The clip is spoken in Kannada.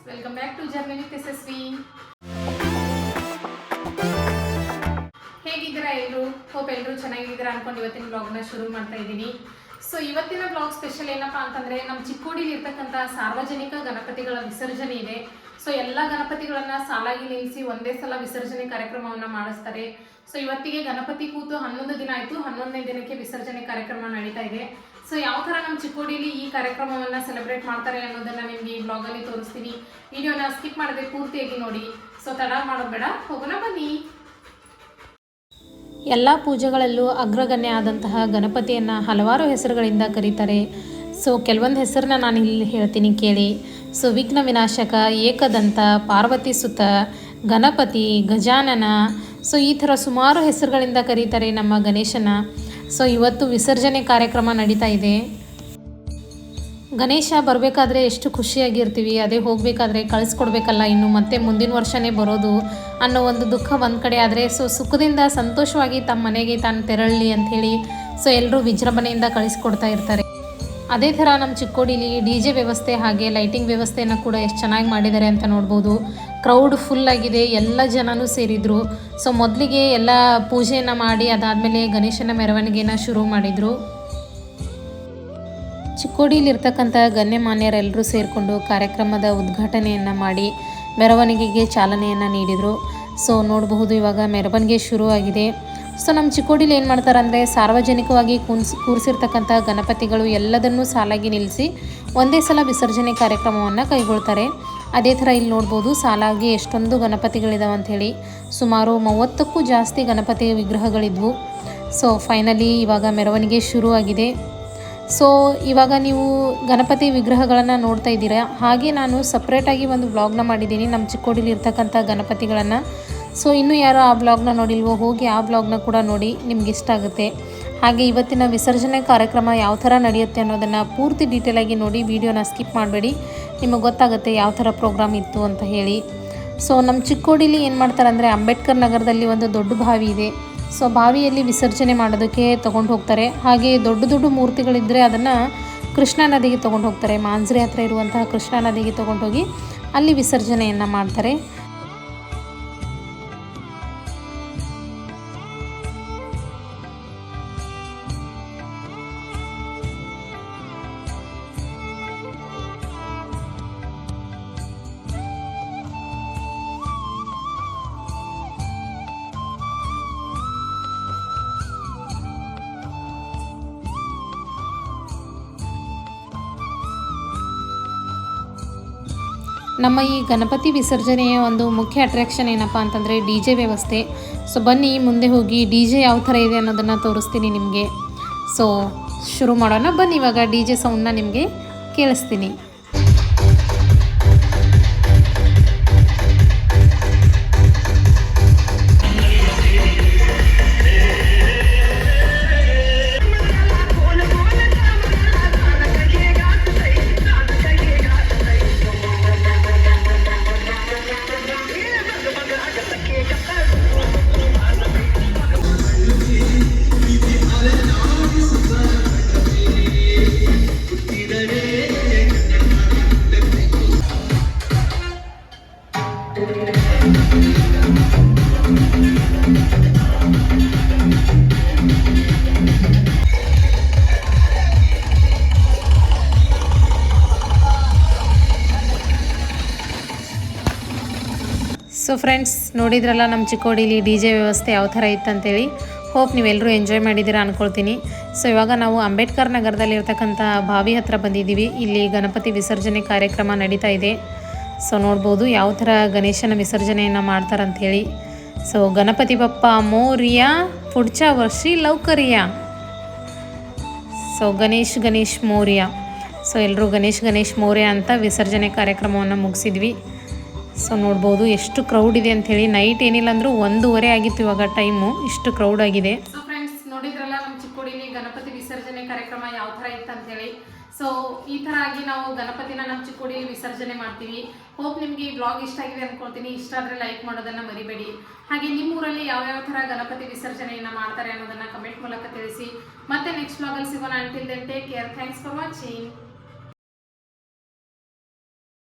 Welcome back to journey with Yashasvi. ಹೇಗಿದ್ದೀರಾ ಎಲ್ಲರೂ? ಹೋಪ್ ಎಲ್ಲರೂ ಚೆನ್ನಾಗಿದ್ದೀರಾ ಅನ್ಕೊಂಡು ಇವತ್ತಿನ ಬ್ಲಾಗ್ನ ಶುರು ಮಾಡ್ತಾ ಇದ್ದೀನಿ. ಸೊ ಇವತ್ತಿನ ಬ್ಲಾಗ್ ಸ್ಪೆಷಲ್ ಏನಪ್ಪಾ ಅಂತಂದ್ರೆ, ನಮ್ಮ ಚಿಕ್ಕೋಡಿಲಿ ಇರ್ತಕ್ಕಂಥ ಸಾರ್ವಜನಿಕ ಗಣಪತಿಗಳ ವಿಸರ್ಜನೆ ಇದೆ. ಸೊ ಎಲ್ಲ ಗಣಪತಿಗಳನ್ನ ಸಾಲಾಗಿ ನಿಲ್ಲಿಸಿ ಒಂದೇ ಸಲ ವಿಸರ್ಜನೆ ಕಾರ್ಯಕ್ರಮವನ್ನ ಮಾಡಿಸ್ತಾರೆ. ಸೊ ಇವತ್ತಿಗೆ ಗಣಪತಿ ಕೂತು 11 ದಿನ ಆಯ್ತು. 11ನೇ ದಿನಕ್ಕೆ ವಿಸರ್ಜನೆ ಕಾರ್ಯಕ್ರಮ ನಡೀತಾ ಇದೆ. ಸೊ ಯಾವ ಥರ ನಮ್ಮ ಚಿಕ್ಕೋಡಿಲಿ ಈ ಕಾರ್ಯಕ್ರಮವನ್ನು ಸೆಲೆಬ್ರೇಟ್ ಮಾಡ್ತಾರೆ ಅನ್ನೋದನ್ನ ನಿಮಗೆ ಈ ಬ್ಲಾಗಲ್ಲಿ ತೋರಿಸ್ತೀನಿ. ವಿಡಿಯೋನ ಸ್ಕಿಪ್ ಮಾಡದೆ ಪೂರ್ತಿಯಾಗಿ ನೋಡಿ. ಸೊ ತಡ ಮಾಡೋದು ಬೇಡ, ಹೋಗೋಣ ಬನ್ನಿ. ಎಲ್ಲ ಪೂಜೆಗಳಲ್ಲೂ ಅಗ್ರಗಣ್ಯ ಆದಂತಹ ಗಣಪತಿಯನ್ನು ಹಲವಾರು ಹೆಸರುಗಳಿಂದ ಕರೀತಾರೆ. ಸೊ ಕೆಲವೊಂದು ಹೆಸರನ್ನ ನಾನು ಇಲ್ಲಿ ಹೇಳ್ತೀನಿ ಕೇಳಿ. ಸೊ ವಿಘ್ನ ವಿನಾಶಕ, ಏಕದಂತ, ಪಾರ್ವತಿ ಸುತ, ಗಣಪತಿ, ಗಜಾನನ, ಸೊ ಈ ಥರ ಸುಮಾರು ಹೆಸರುಗಳಿಂದ ಕರೀತಾರೆ ನಮ್ಮ ಗಣೇಶನ. ಸೊ ಇವತ್ತು ವಿಸರ್ಜನೆ ಕಾರ್ಯಕ್ರಮ ನಡೀತಾ ಇದೆ. ಗಣೇಶ ಬರಬೇಕಾದ್ರೆ ಎಷ್ಟು ಖುಷಿಯಾಗಿರ್ತೀವಿ, ಅದೇ ಹೋಗಬೇಕಾದ್ರೆ ಕಳಿಸ್ಕೊಡ್ಬೇಕಲ್ಲ, ಇನ್ನು ಮತ್ತೆ ಮುಂದಿನ ವರ್ಷವೇ ಬರೋದು ಅನ್ನೋ ಒಂದು ದುಃಖ ಒಂದು ಕಡೆ. ಆದರೆ ಸೊ ಸುಖದಿಂದ ಸಂತೋಷವಾಗಿ ತಮ್ಮ ಮನೆಗೆ ತಾನು ತೆರಳಲಿ ಅಂಥೇಳಿ ಸೊ ಎಲ್ಲರೂ ವಿಜೃಂಭಣೆಯಿಂದ ಕಳಿಸ್ಕೊಡ್ತಾ ಇರ್ತಾರೆ. ಅದೇ ಥರ ನಮ್ಮ ಚಿಕ್ಕೋಡಿಲಿ DJ ವ್ಯವಸ್ಥೆ ಹಾಗೆ ಲೈಟಿಂಗ್ ವ್ಯವಸ್ಥೆಯನ್ನು ಕೂಡ ಎಷ್ಟು ಚೆನ್ನಾಗಿ ಮಾಡಿದ್ದಾರೆ ಅಂತ ನೋಡ್ಬೋದು. ಕ್ರೌಡ್ ಫುಲ್ ಆಗಿದೆ, ಎಲ್ಲ ಜನನೂ ಸೇರಿದರು. ಸೊ ಮೊದಲಿಗೆ ಎಲ್ಲ ಪೂಜೆಯನ್ನು ಮಾಡಿ ಅದಾದಮೇಲೆ ಗಣೇಶನ ಮೆರವಣಿಗೆನ ಶುರು ಮಾಡಿದರು. ಚಿಕ್ಕೋಡಿಲಿರ್ತಕ್ಕಂಥ ಗಣ್ಯಮಾನ್ಯರೆಲ್ಲರೂ ಸೇರಿಕೊಂಡು ಕಾರ್ಯಕ್ರಮದ ಉದ್ಘಾಟನೆಯನ್ನು ಮಾಡಿ ಮೆರವಣಿಗೆಗೆ ಚಾಲನೆಯನ್ನು ನೀಡಿದರು. ಸೊ ನೋಡಬಹುದು ಇವಾಗ ಮೆರವಣಿಗೆ ಶುರುವಾಗಿದೆ. ಸೊ ನಮ್ಮ ಚಿಕ್ಕೋಡಿಲಿ ಏನು ಮಾಡ್ತಾರೆ ಅಂದರೆ, ಸಾರ್ವಜನಿಕವಾಗಿ ಕೂರಿಸಿರ್ತಕ್ಕಂಥ ಗಣಪತಿಗಳು ಎಲ್ಲದನ್ನೂ ಸಾಲಾಗಿ ನಿಲ್ಲಿಸಿ ಒಂದೇ ಸಲ ವಿಸರ್ಜನೆ ಕಾರ್ಯಕ್ರಮವನ್ನು ಕೈಗೊಳ್ತಾರೆ. ಅದೇ ಥರ ಇಲ್ಲಿ ನೋಡ್ಬೋದು ಸಾಲಾಗಿ ಎಷ್ಟೊಂದು ಗಣಪತಿಗಳಿದಾವೆ ಅಂಥೇಳಿ. ಸುಮಾರು 30ಕ್ಕೂ ಜಾಸ್ತಿ ಗಣಪತಿ ವಿಗ್ರಹಗಳಿದ್ವು. ಸೊ ಫೈನಲಿ ಇವಾಗ ಮೆರವಣಿಗೆ ಶುರುವಾಗಿದೆ. ಸೊ ಇವಾಗ ನೀವು ಗಣಪತಿ ವಿಗ್ರಹಗಳನ್ನು ನೋಡ್ತಾ ಇದ್ದೀರಾ. ಹಾಗೆ ನಾನು ಸಪ್ರೇಟಾಗಿ ಒಂದು ವ್ಲಾಗ್ನ ಮಾಡಿದ್ದೀನಿ ನಮ್ಮ ಚಿಕ್ಕೋಡಿಲಿ ಇರ್ತಕ್ಕಂಥ ಗಣಪತಿಗಳನ್ನು. ಸೊ ಇನ್ನೂ ಯಾರು ಆ ವ್ಲಾಗ್ನ ನೋಡಿಲ್ವೋ ಹೋಗಿ ಆ ವ್ಲಾಗ್ನ ಕೂಡ ನೋಡಿ, ನಿಮ್ಗೆ ಇಷ್ಟ ಆಗುತ್ತೆ. ಹಾಗೆ ಇವತ್ತಿನ ವಿಸರ್ಜನೆ ಕಾರ್ಯಕ್ರಮ ಯಾವ ಥರ ನಡೆಯುತ್ತೆ ಅನ್ನೋದನ್ನು ಪೂರ್ತಿ ಡೀಟೇಲಾಗಿ ನೋಡಿ, ವಿಡಿಯೋನ ಸ್ಕಿಪ್ ಮಾಡಬೇಡಿ. ನಿಮಗೆ ಗೊತ್ತಾಗುತ್ತೆ ಯಾವ ಥರ ಪ್ರೋಗ್ರಾಮ್ ಇತ್ತು ಅಂತ ಹೇಳಿ. ಸೊ ನಮ್ಮ ಚಿಕ್ಕೋಡಿಲಿ ಏನು ಮಾಡ್ತಾರೆ ಅಂದರೆ, ಅಂಬೇಡ್ಕರ್ ನಗರದಲ್ಲಿ ಒಂದು ದೊಡ್ಡ ಬಾವಿ ಇದೆ. ಸೊ ಬಾವಿಯಲ್ಲಿ ವಿಸರ್ಜನೆ ಮಾಡೋದಕ್ಕೆ ತೊಗೊಂಡು ಹೋಗ್ತಾರೆ. ಹಾಗೆ ದೊಡ್ಡ ದೊಡ್ಡ ಮೂರ್ತಿಗಳಿದ್ದರೆ ಅದನ್ನು ಕೃಷ್ಣಾ ನದಿಗೆ ತೊಗೊಂಡು ಹೋಗ್ತಾರೆ. ಮಾಂಜ್ರಿ ಹತ್ರ ಇರುವಂತಹ ಕೃಷ್ಣಾ ನದಿಗೆ ತೊಗೊಂಡು ಹೋಗಿ ಅಲ್ಲಿ ವಿಸರ್ಜನೆಯನ್ನು ಮಾಡ್ತಾರೆ. ನಮ್ಮ ಈ ಗಣಪತಿ ವಿಸರ್ಜನೆಯ ಒಂದು ಮುಖ್ಯ ಅಟ್ರಾಕ್ಷನ್ ಏನಪ್ಪ ಅಂತಂದರೆ DJ ವ್ಯವಸ್ಥೆ. ಸೊ ಬನ್ನಿ ಮುಂದೆ ಹೋಗಿ DJ ಯಾವ ಥರ ಇದೆ ಅನ್ನೋದನ್ನು ತೋರಿಸ್ತೀನಿ ನಿಮಗೆ. ಸೊ ಶುರು ಮಾಡೋಣ ಬನ್ನಿ. ಇವಾಗ DJ ಸೌಂಡನ್ನ ನಿಮಗೆ ಕೇಳಿಸ್ತೀನಿ. ಸೊ ಫ್ರೆಂಡ್ಸ್, ನೋಡಿದ್ರಲ್ಲ ನಮ್ಮ ಚಿಕ್ಕೋಡಿಲಿ DJ ವ್ಯವಸ್ಥೆ ಯಾವ ಥರ ಇತ್ತಂತೇಳಿ. ಹೋಪ್ ನೀವೆಲ್ಲರೂ ಎಂಜಾಯ್ ಮಾಡಿದ್ದೀರಾ ಅಂದ್ಕೊಳ್ತೀನಿ. ಸೊ ಇವಾಗ ನಾವು ಅಂಬೇಡ್ಕರ್ ನಗರದಲ್ಲಿರ್ತಕ್ಕಂಥ ಬಾವಿ ಹತ್ರ ಬಂದಿದ್ದೀವಿ. ಇಲ್ಲಿ ಗಣಪತಿ ವಿಸರ್ಜನೆ ಕಾರ್ಯಕ್ರಮ ನಡೀತಾ ಇದೆ. ಸೊ ನೋಡ್ಬೋದು ಯಾವ ಥರ ಗಣೇಶನ ವಿಸರ್ಜನೆಯನ್ನು ಮಾಡ್ತಾರಂಥೇಳಿ. ಸೊ ಗಣಪತಿ ಬಪ್ಪ ಮೋರಿಯಾ, ಪುಡ್ಚ ವರ್ಷಿ ಲೌಕರಿಯಾ. ಸೊ ಗಣೇಶ್ ಮೋರಿಯಾ. ಸೊ ಎಲ್ಲರೂ ಗಣೇಶ್ ಮೋರಿಯಾ ಅಂತ ವಿಸರ್ಜನೆ ಕಾರ್ಯಕ್ರಮವನ್ನು ಮುಗಿಸಿದ್ವಿ. ಸೊ ನೋಡ್ಬೋದು ಎಷ್ಟು ಕ್ರೌಡ್ ಇದೆ ಅಂಥೇಳಿ. ನೈಟ್ ಏನಿಲ್ಲ ಅಂದರೂ 1:30 ಆಗಿತ್ತು ಇವಾಗ ಟೈಮು, ಇಷ್ಟು ಕ್ರೌಡ್ ಆಗಿದೆ. ಸೊ ಫ್ರೆಂಡ್ಸ್, ನೋಡಿದ್ರಲ್ಲ ನಮ್ಮ ಚಿಕ್ಕೋಡಿಲಿ ಗಣಪತಿ ವಿಸರ್ಜನೆ ಕಾರ್ಯಕ್ರಮ ಯಾವ ಥರ ಇತ್ತು ಅಂತೇಳಿ. ಸೊ ಈ ಥರ ಆಗಿ ನಾವು ಗಣಪತಿನ ನಮ್ಮ ಚಿಕ್ಕೋಡಿಲಿ ವಿಸರ್ಜನೆ ಮಾಡ್ತೀವಿ. ಹೋಪ್ ನಿಮಗೆ ಈ ಬ್ಲಾಗ್ ಇಷ್ಟ ಆಗಿದೆ ಅಂದ್ಕೊಳ್ತೀನಿ. ಇಷ್ಟ ಆದರೆ ಲೈಕ್ ಮಾಡೋದನ್ನು ಮರಿಬೇಡಿ. ಹಾಗೆ ನಿಮ್ಮ ಊರಲ್ಲಿ ಯಾವ್ಯಾವ ಥರ ಗಣಪತಿ ವಿಸರ್ಜನೆಯನ್ನು ಮಾಡ್ತಾರೆ ಅನ್ನೋದನ್ನು ಕಮೆಂಟ್ ಮೂಲಕ ತಿಳಿಸಿ. ಮತ್ತೆ ನೆಕ್ಸ್ಟ್ ಬ್ಲಾಗಲ್ಲಿ ಸಿಗೋಣ. Until then take care. Thanks for watching.